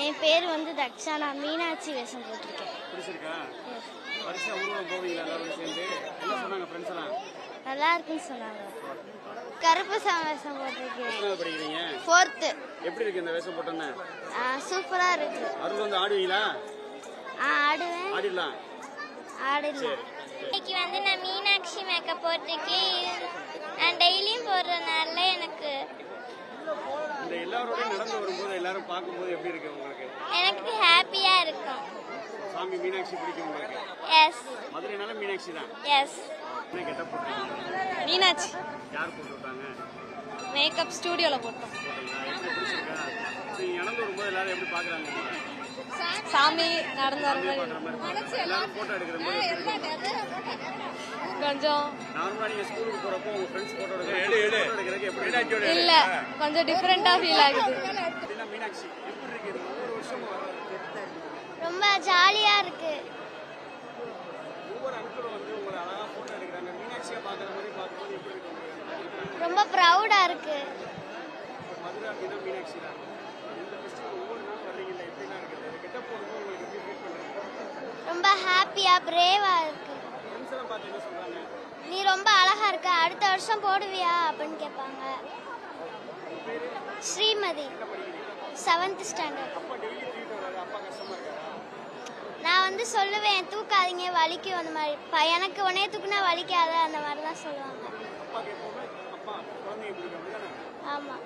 என் பேர் வந்து தக்ஷா. நான் மீனாட்சி வேஷம் போட்டிருக்கேன். பிடிச்சிருக்கா? பரிசா ஊர்வலம் போவீங்களா எல்லாரும் சேர்ந்து? என்ன சொன்னாங்க ஃப்ரெண்ட்ஸ் எல்லாம்? நல்லா இருக்குன்னு சொன்னாங்க. கருப்பு வேஷம் போட்டிருக்கேன். எத்தனாவது படிக்கிறீங்க? 4th. எப்படி இருக்கு இந்த வேஷம் போட்டோன்னே? சூப்பரா இருக்கு. அருள் வந்து ஆடுவீங்களா? ஆடுவேன். ஆடிடலாம். ஆடிடலாம். இன்னைக்கு வந்து நான் மீனாட்சி மேக்கப் போட்டிருக்கேன். நான் டெய்லியும் போடுறதுனால எனக்கு இந்த எல்லாரோடையும் நடந்து வரும்போது எல்லாரும் பார்க்கும்போது எப்படி இருக்கு உங்களுக்கு? எனக்கு ஹாப்பியா இருக்கும். சாமி மீனாட்சி பிடிக்கும் உங்களுக்கு? எஸ். மதுரைனால மீனாட்சி தான். எஸ். என்ன கெட்டப் போட்டீங்க? மீனாட்சி. யார் போட்டு விட்டாங்க? மேக்கப் ஸ்டூடியோல போட்டோம். போட்டீங்களா? எப்படி பிடிச்சிருக்கா? நீங்க நடந்து வரும்போது எல்லாரும் எப்படி பாக்குறாங்க உங்களை? சாமி நடந்து வர சாமியை மாதிரி பார்க்குற மாதிரி இருக்கு. எல்லாரும் போட்டோ எடுக்கிற மாதிரி இருக்கு. கொஞ்சம் நார்மலா நீங்க ஸ்கூலுக்கு போறப்போ உங்க ஃப்ரெண்ட்ஸ் போட்டோ எடுக்கிறதுக்கு எப்படி இல்ல, கொஞ்சம் டிஃபரெண்டா ஃபீல் ஆகுது. அப்படின்னா மீனாட்சி எப்படி இருக்கு? இது ஒவ்வொரு வருஷமும் ரொம்ப ஜாலியா இருக்கு. ஒவ்வொரு அங்கிளும் வந்து உங்களை அழகா போட்டோ எடுக்கிறாங்க. மீனாட்சியை பார்க்குற மாதிரி பார்க்கும்போது எப்படி இருக்கு உங்களுக்கு? ரொம்ப ப்ரௌடா இருக்கு. மதுரை அப்படின்னா மீனாட்சி தான். இந்த ஃபெஸ்டிவல் ஒவ்வொரு நாள் வர்றீங்கல்ல, எப்படிலாம் இருக்குது? கெட்டப் போடும்போது உங்களுக்கு எப்படி ஃபீல் பண்ணுறீங்க? ரொம்ப ஹாப்பியா பிரேவா இருக்கு. ஃப்ரெண்ட்ஸ் எல்லாம் பார்த்து என்ன சொல்றாங்க? நீ ரொம்ப அழகா இருக்க, அடுத்த வருஷம் போடுவியா அப்படின்னு கேட்பாங்க. Srimathi, 7th standard. அப்பா டெய்லி ட்ரீட் வராது, அப்பா கஷ்டமா இருக்காரா? நான் வந்து சொல்லுவேன், தூக்காதீங்க வலிக்கும் அந்த மாதிரி. எனக்கு உடனே தூக்குனா வலிக்காத அந்த மாதிரிலாம் சொல்லுவாங்க. அப்பாக்கு எப்பவுமே அப்பா குழந்தைங்க பிடிக்கும் அப்படிதானே? ஆமாம்.